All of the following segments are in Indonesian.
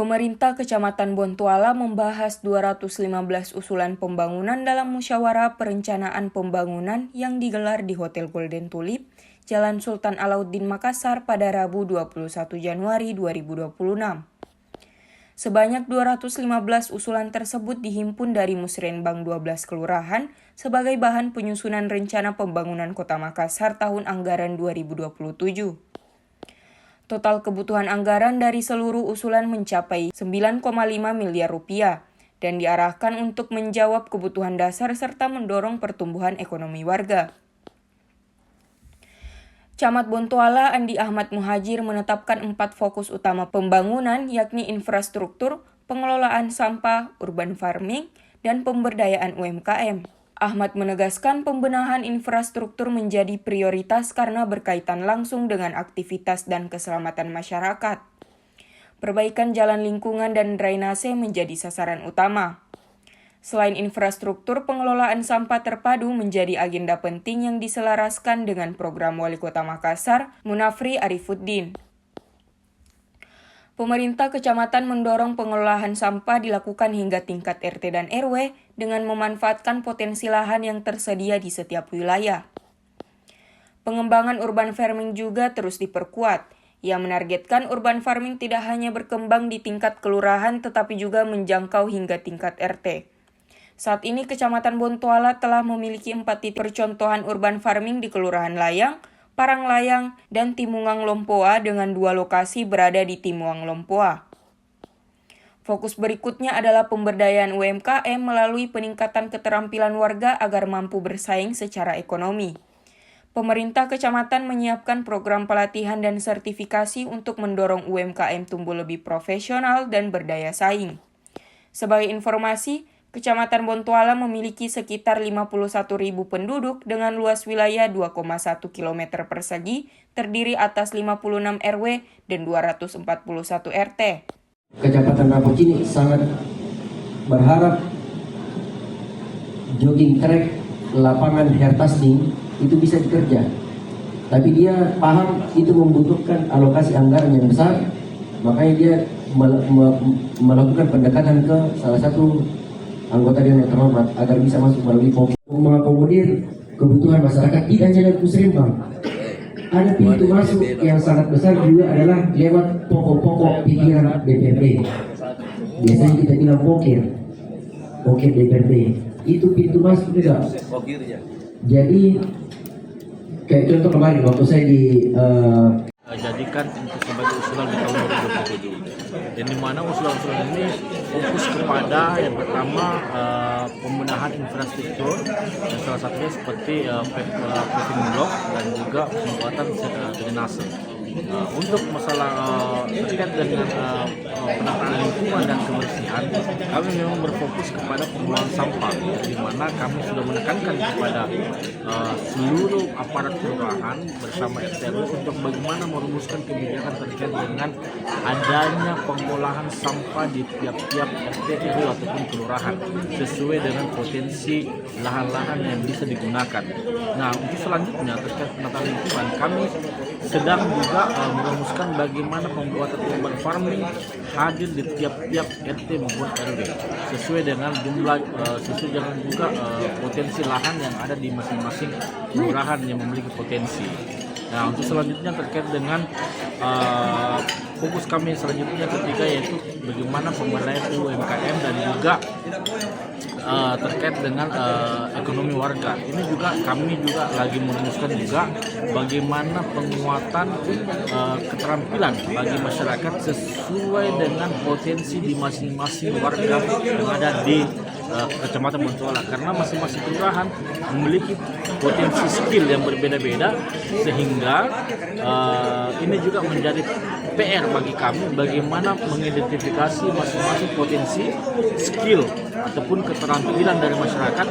Pemerintah Kecamatan Bontoala membahas 215 usulan pembangunan dalam musyawarah perencanaan pembangunan yang digelar di Hotel Golden Tulip, Jalan Sultan Alauddin Makassar pada Rabu 21 Januari 2026. Sebanyak 215 usulan tersebut dihimpun dari Musrenbang 12 kelurahan sebagai bahan penyusunan rencana pembangunan Kota Makassar tahun anggaran 2027. Total kebutuhan anggaran dari seluruh usulan mencapai 9,5 miliar rupiah dan diarahkan untuk menjawab kebutuhan dasar serta mendorong pertumbuhan ekonomi warga. Camat Bontoala Andi Ahmad Muhajir menetapkan 4 fokus utama pembangunan yakni infrastruktur, pengelolaan sampah, urban farming, dan pemberdayaan UMKM. Ahmad menegaskan pembenahan infrastruktur menjadi prioritas karena berkaitan langsung dengan aktivitas dan keselamatan masyarakat. Perbaikan jalan lingkungan dan drainase menjadi sasaran utama. Selain infrastruktur, pengelolaan sampah terpadu menjadi agenda penting yang diselaraskan dengan program Wali Kota Makassar, Munafri Arifuddin. Pemerintah kecamatan mendorong pengelolaan sampah dilakukan hingga tingkat RT dan RW dengan memanfaatkan potensi lahan yang tersedia di setiap wilayah. Pengembangan urban farming juga terus diperkuat. Ia menargetkan urban farming tidak hanya berkembang di tingkat kelurahan tetapi juga menjangkau hingga tingkat RT. Saat ini Kecamatan Bontoala telah memiliki 4 titik percontohan urban farming di Kelurahan Layang, Paranglayang, dan Timungang Lompoa dengan 2 lokasi berada di Timuang Lompoa. Fokus berikutnya adalah pemberdayaan UMKM melalui peningkatan keterampilan warga agar mampu bersaing secara ekonomi. Pemerintah kecamatan menyiapkan program pelatihan dan sertifikasi untuk mendorong UMKM tumbuh lebih profesional dan berdaya saing. Sebagai informasi, Kecamatan Bontoala memiliki sekitar 51.000 penduduk dengan luas wilayah 2,1 km persegi, terdiri atas 56 RW dan 241 RT. Kecamatan Rapocini sangat berharap jogging track lapangan Hertasning itu bisa dikerja. Tapi dia paham itu membutuhkan alokasi anggaran yang besar, makanya dia melakukan pendekatan ke salah satu anggota Dewan Terhormat agar bisa masuk melalui mengakomodir kebutuhan masyarakat tidak hanya di Musrenbang. Ada pintu masuk yang sangat besar juga adalah lewat pokok-pokok pikiran DPRD. Biasanya kita bilang pokir DPRD. Itu pintu masuk juga. Jadi kayak contoh kemarin waktu saya jadikan untuk sebagai usulan di tahun 2027. Dan di mana usulan-usulan ini fokus kepada yang pertama pembenahan infrastruktur, dan salah satunya seperti paving block dan juga pembuatan drainase. Untuk masalah terkait dengan penanganan lingkungan dan kebersihan, kami memang berfokus kepada pengelolaan sampah, di mana kami sudah menekankan kepada seluruh aparat kelurahan bersama RT untuk bagaimana merumuskan kebijakan terkait dengan adanya pengolahan sampah di tiap-tiap RT ataupun kelurahan sesuai dengan potensi lahan-lahan yang bisa digunakan. Nah, untuk selanjutnya terkait penataan lingkungan, kami sedang juga merumuskan bagaimana pembuatan urban farming hadir di tiap-tiap RT maupun RW sesuai dengan jumlah sesuai dengan juga potensi lahan yang ada di masing-masing kelurahan yang memiliki potensi. Nah, untuk selanjutnya terkait dengan fokus kami selanjutnya ketiga yaitu bagaimana pemberdayaan UMKM dan juga terkait dengan ekonomi warga. Ini juga kami juga lagi merumuskan juga bagaimana penguatan keterampilan bagi masyarakat sesuai dengan potensi di masing-masing warga yang ada di Kecamatan Bontoala, karena masing-masing kelurahan memiliki potensi skill yang berbeda-beda, sehingga ini juga menjadi PR bagi kami bagaimana mengidentifikasi masing-masing potensi skill ataupun keterampilan dari masyarakat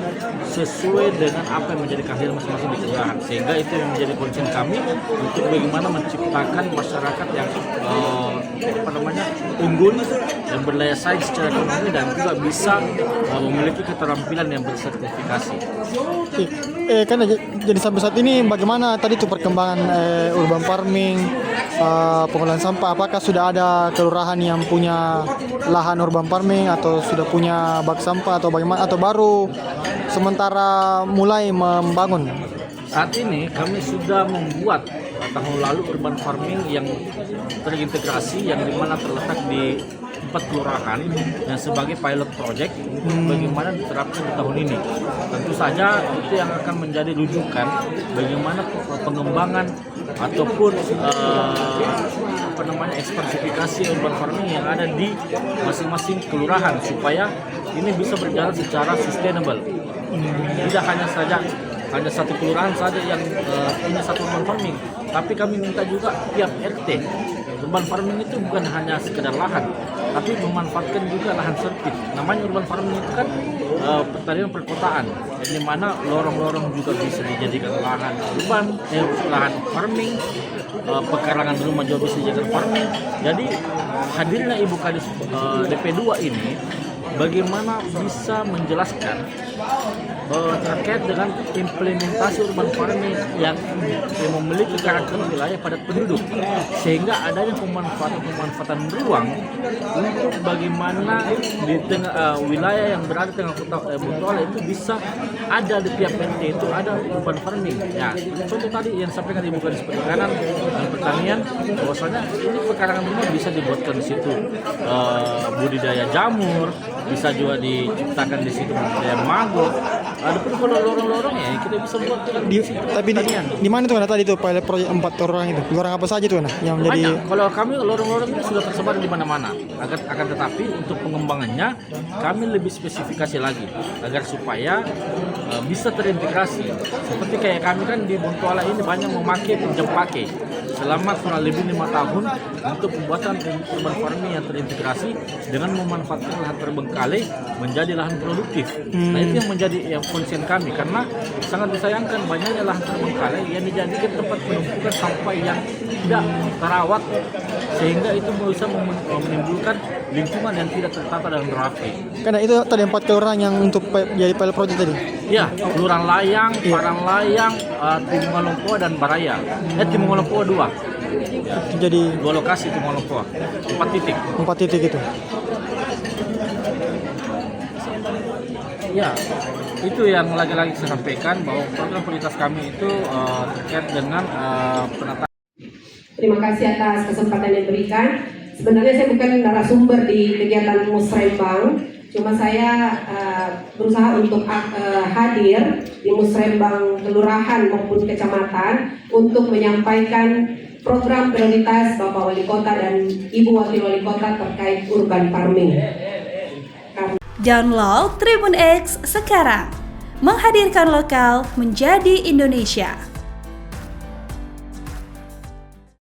sesuai dengan apa yang menjadi keahlian masing-masing di kelurahan. Sehingga itu yang menjadi concern kami untuk bagaimana menciptakan masyarakat yang unggul dan berdaya saing secara ekonomi dan juga bisa memiliki keterampilan yang bersertifikasi. Kan jadi sampai saat ini bagaimana tadi tuh perkembangan urban farming, pengolahan sampah? Apakah sudah ada kelurahan yang punya lahan urban farming atau sudah punya bak sampah atau bagaimana, atau baru sementara mulai membangun? Saat ini kami sudah membuat tahun lalu urban farming yang terintegrasi yang dimana terletak di 4 kelurahan yang sebagai pilot project bagaimana diterapkan di tahun ini. Tentu saja itu yang akan menjadi rujukan bagaimana pengembangan ataupun ekspansifikasi urban farming yang ada di masing-masing kelurahan supaya ini bisa berjalan secara sustainable. Tidak hanya satu kelurahan saja yang punya satu urban farming, tapi kami minta juga tiap RT. Urban farming itu bukan hanya sekedar lahan, tapi memanfaatkan juga lahan sempit. Namanya urban farming itu kan pertanian perkotaan, di mana lorong-lorong juga bisa dijadikan lahan urban, lahan farming, pekarangan rumah juga bisa dijadikan farming. Jadi hadirnya Ibu Kadis DP2 ini bagaimana bisa menjelaskan terkait dengan implementasi urban farming yang memiliki karakter wilayah padat penduduk, sehingga adanya pemanfaatan ruang untuk bagaimana di tengah wilayah yang berada di tengah kota Bontoala itu bisa ada di tiap RT itu ada urban farming. Ya, contoh tadi yang disampaikan Ibu Kadis Perikanan dan Pertanian, bahwasanya ini pekarangan rumah bisa dibuatkan di situ budidaya jamur, bisa juga diciptakan di situ budidaya maggot. Adapun kalau lorong-lorong ya kita bisa buat di situ. Tapi di mana tuh tadi tuh pilot project 4 orang itu? Lorong apa saja tuh yang menjadi? Banyak. Kalau kami lorong-lorong ini sudah tersebar di mana-mana. Akan tetapi untuk pengembangannya kami lebih spesifikasi lagi agar supaya bisa terintegrasi. Seperti kayak kami kan di Bontoala ini banyak memakai pinjam pakai selama kurang lebih 5 tahun untuk pembuatan urban farming yang terintegrasi dengan memanfaatkan lahan terbengkalai menjadi lahan produktif. Nah itu yang menjadi concern kami, karena sangat disayangkan banyaknya lahan terbengkalai yang dijadikan tempat penumpukan sampah yang tidak terawat, sehingga itu bisa menimbulkan lingkungan yang tidak tertata dan rapi. Karena itu tadi 4 kelurahan yang untuk jadi pilot project tadi. Ya, Kelurahan Layang, Paranglayang, Timongolompoa dan Baraya. Timongolompoa 2. Jadi 2 lokasi Timongolompoa, 4 titik. 4 titik itu. Ya, itu yang lagi-lagi saya sampaikan bahwa program prioritas kami itu terkait dengan penataan. Terima kasih atas kesempatan yang diberikan. Sebenarnya saya bukan narasumber di kegiatan Musrembang, cuma saya berusaha untuk hadir di Musrembang kelurahan maupun kecamatan untuk menyampaikan program prioritas Bapak Wali Kota dan Ibu Wakil Wali Kota terkait urban farming. Download Tribun X sekarang, menghadirkan lokal menjadi Indonesia.